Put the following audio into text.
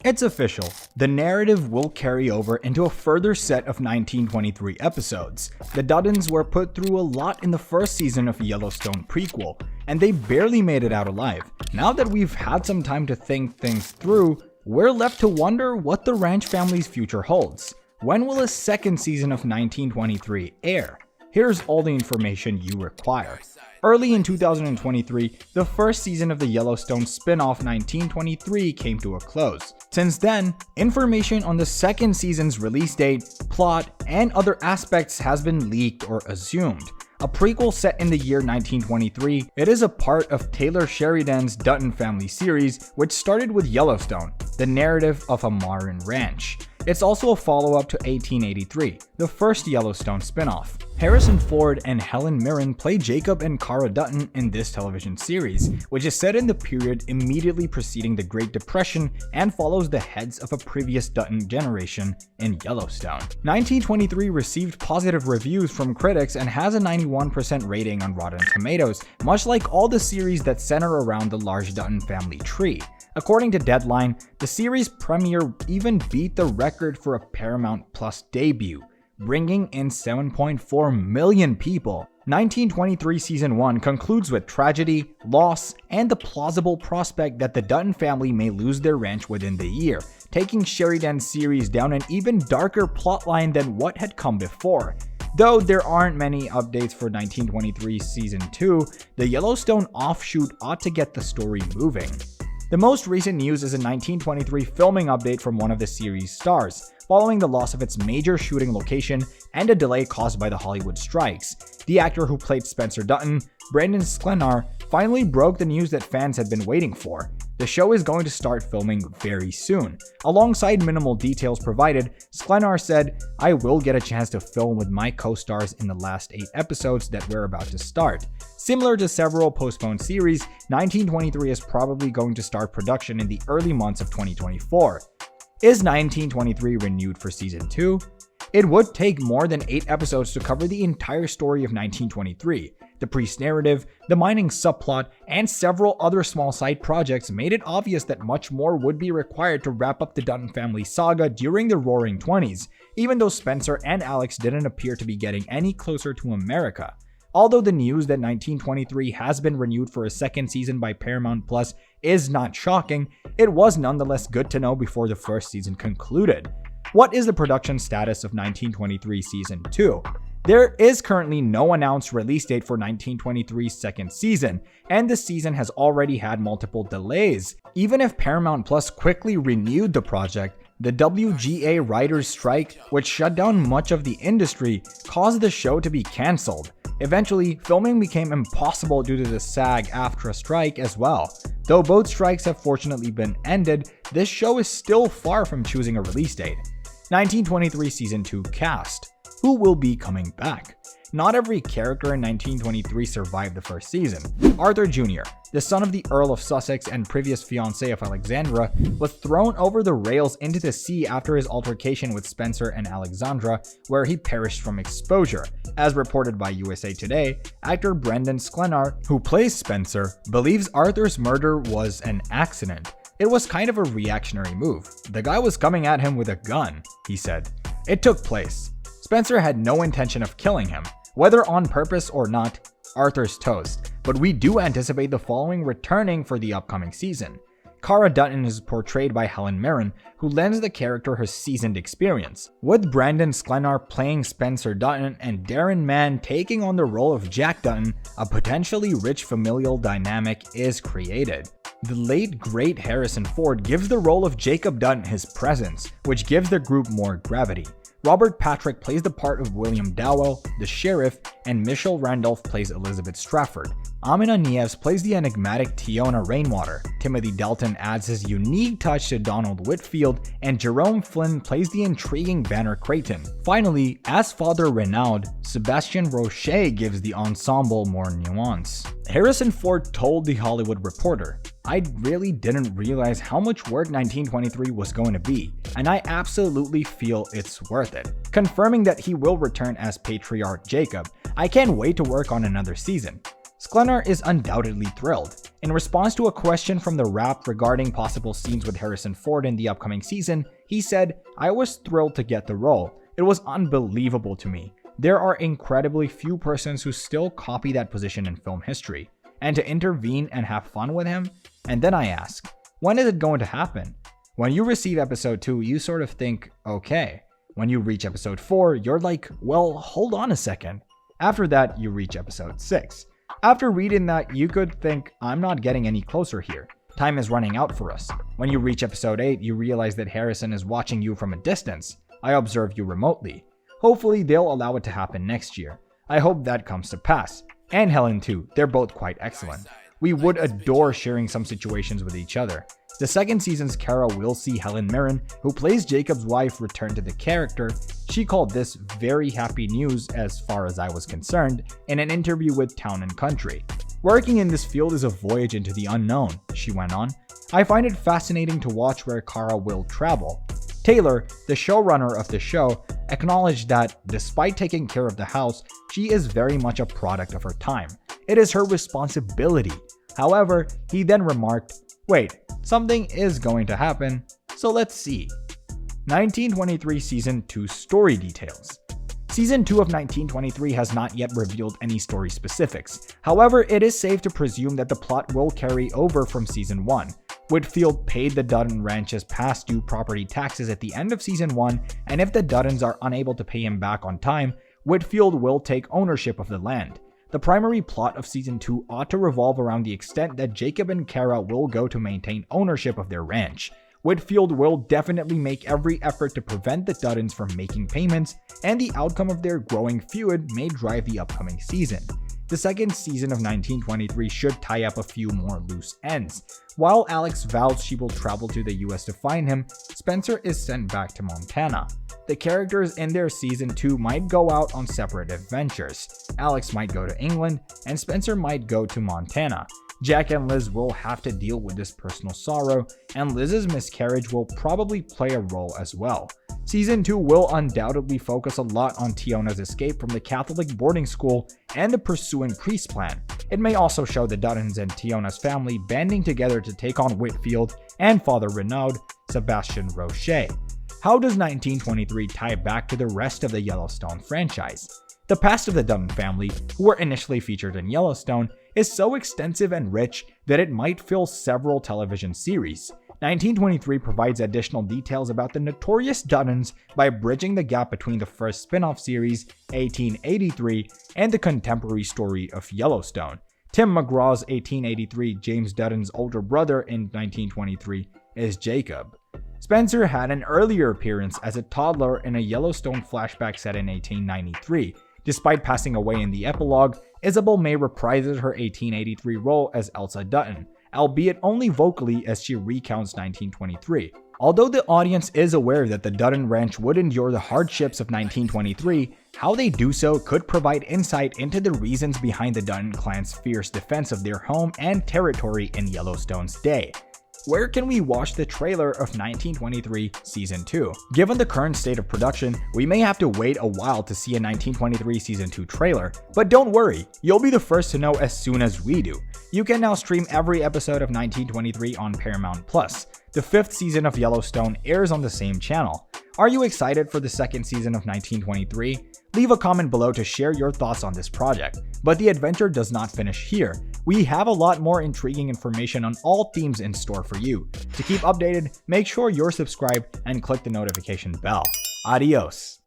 It's official. The narrative will carry over into a further set of 1923 episodes. The Duttons were put through a lot in the first season of Yellowstone prequel, and they barely made it out alive. Now that we've had some time to think things through, we're left to wonder what the Ranch family's future holds. When will a second season of 1923 air? Here's all the information you require. Early in 2023, the first season of the Yellowstone spin-off 1923 came to a close. Since then, information on the second season's release date, plot, and other aspects has been leaked or assumed. A prequel set in the year 1923, it is a part of Taylor Sheridan's Dutton Family series, which started with Yellowstone, the narrative of a Marin ranch. It's also a follow-up to 1883, the first Yellowstone spin-off. Harrison Ford and Helen Mirren play Jacob and Cara Dutton in this television series, which is set in the period immediately preceding the Great Depression and follows the heads of a previous Dutton generation in Yellowstone. 1923 received positive reviews from critics and has a 91% rating on Rotten Tomatoes, much like all the series that center around the large Dutton family tree. According to Deadline, the series premiere even beat the record for a Paramount Plus debut, bringing in 7.4 million people. 1923 Season 1 concludes with tragedy, loss, and the plausible prospect that the Dutton family may lose their ranch within the year, taking Sheridan's series down an even darker plotline than what had come before. Though there aren't many updates for 1923 Season 2, the Yellowstone offshoot ought to get the story moving. The most recent news is a 1923 filming update from one of the series' stars, following the loss of its major shooting location and a delay caused by the Hollywood strikes. The actor who played Spencer Dutton, Brandon Sklenar, finally broke the news that fans had been waiting for. The show is going to start filming very soon. Alongside minimal details provided, Sklenar said, "I will get a chance to film with my co-stars in the last 8 episodes that we're about to start." Similar to several postponed series, 1923 is probably going to start production in the early months of 2024. Is 1923 renewed for Season 2? It would take more than 8 episodes to cover the entire story of 1923. The priest narrative, the mining subplot, and several other small side projects made it obvious that much more would be required to wrap up the Dutton family saga during the Roaring Twenties, even though Spencer and Alex didn't appear to be getting any closer to America. Although the news that 1923 has been renewed for a second season by Paramount Plus is not shocking, it was nonetheless good to know before the first season concluded. What is the production status of 1923 Season 2? There is currently no announced release date for 1923's second season, and the season has already had multiple delays. Even if Paramount Plus quickly renewed the project, the WGA writers' strike, which shut down much of the industry, caused the show to be cancelled. Eventually, filming became impossible due to the SAG-AFTRA strike as well. Though both strikes have fortunately been ended, this show is still far from choosing a release date. 1923 Season 2 cast. Who will be coming back? Not every character in 1923 survived the first season. Arthur Jr., the son of the Earl of Sussex and previous fiancée of Alexandra, was thrown over the rails into the sea after his altercation with Spencer and Alexandra, where he perished from exposure. As reported by USA Today, actor Brandon Sklenar, who plays Spencer, believes Arthur's murder was an accident. It was kind of a reactionary move. The guy was coming at him with a gun, he said. It took place. Spencer had no intention of killing him. Whether on purpose or not, Arthur's toast, but we do anticipate the following returning for the upcoming season. Cara Dutton is portrayed by Helen Mirren, who lends the character her seasoned experience, with Brandon Sklenar playing Spencer Dutton and Darren Mann taking on the role of Jack Dutton. A potentially rich familial dynamic is created. The late great Harrison Ford gives the role of Jacob Dutton his presence, which gives the group more gravity. Robert Patrick plays the part of William Dowell, the sheriff, and Michelle Randolph plays Elizabeth Strafford. Amina Nieves plays the enigmatic Tiona Rainwater. Timothy Dalton adds his unique touch to Donald Whitfield, and Jerome Flynn plays the intriguing Banner Creighton. Finally, as Father Renaud, Sebastian Roche gives the ensemble more nuance. Harrison Ford told The Hollywood Reporter, "I really didn't realize how much work 1923 was going to be, and I absolutely feel it's worth it." Confirming that he will return as Patriarch Jacob, "I can't wait to work on another season." Sklenar is undoubtedly thrilled. In response to a question from The Wrap regarding possible scenes with Harrison Ford in the upcoming season, he said, "I was thrilled to get the role. It was unbelievable to me. There are incredibly few persons who still copy that position in film history. And to intervene and have fun with him?" And then I ask, when is it going to happen? When you receive episode 2, you sort of think, okay. When you reach episode 4, you're like, well, hold on a second. After that, you reach episode 6. After reading that, you could think, I'm not getting any closer here. Time is running out for us. When you reach episode 8, you realize that Harrison is watching you from a distance. I observe you remotely. Hopefully, they'll allow it to happen next year. I hope that comes to pass. And Helen too, they're both quite excellent. We would adore sharing some situations with each other. The second season's Kara will see Helen Mirren, who plays Jacob's wife, return to the character. She called this very happy news as far as I was concerned in an interview with Town & Country. "Working in this field is a voyage into the unknown," she went on. "I find it fascinating to watch where Kara will travel." Taylor, the showrunner of the show, acknowledged that, despite taking care of the house, she is very much a product of her time. It is her responsibility. However, he then remarked, "Wait, something is going to happen, so let's see." 1923 Season 2 Story Details. Season 2 of 1923 has not yet revealed any story specifics. However, it is safe to presume that the plot will carry over from Season 1. Whitfield paid the Dutton Ranch's past due property taxes at the end of Season 1, and if the Duttons are unable to pay him back on time, Whitfield will take ownership of the land. The primary plot of Season 2 ought to revolve around the extent that Jacob and Kara will go to maintain ownership of their ranch. Whitfield will definitely make every effort to prevent the Duttons from making payments, and the outcome of their growing feud may drive the upcoming season. The second season of 1923 should tie up a few more loose ends. While Alex vows she will travel to the US to find him, Spencer is sent back to Montana. The characters in their season 2 might go out on separate adventures. Alex might go to England, and Spencer might go to Montana. Jack and Liz will have to deal with this personal sorrow, and Liz's miscarriage will probably play a role as well. Season 2 will undoubtedly focus a lot on Tiona's escape from the Catholic boarding school and the pursuing priest plan. It may also show the Duttons and Tiona's family banding together to take on Whitfield and Father Renaud, Sebastian Roche. How does 1923 tie back to the rest of the Yellowstone franchise? The past of the Dutton family, who were initially featured in Yellowstone, is so extensive and rich that it might fill several television series. 1923 provides additional details about the notorious Duttons by bridging the gap between the first spin-off series, 1883, and the contemporary story of Yellowstone. Tim McGraw's 1883 James Dutton's older brother in 1923 is Jacob. Spencer had an earlier appearance as a toddler in a Yellowstone flashback set in 1893. Despite passing away in the epilogue, Isabel May reprises her 1883 role as Elsa Dutton, albeit only vocally as she recounts 1923. Although the audience is aware that the Dutton Ranch would endure the hardships of 1923, how they do so could provide insight into the reasons behind the Dutton clan's fierce defense of their home and territory in Yellowstone's day. Where can we watch the trailer of 1923 Season 2? Given the current state of production, we may have to wait a while to see a 1923 Season 2 trailer, but don't worry, you'll be the first to know as soon as we do. You can now stream every episode of 1923 on Paramount+. The 5th season of Yellowstone airs on the same channel. Are you excited for the second season of 1923? Leave a comment below to share your thoughts on this project. But the adventure does not finish here. We have a lot more intriguing information on all themes in store for you. To keep updated, make sure you're subscribed and click the notification bell. Adios.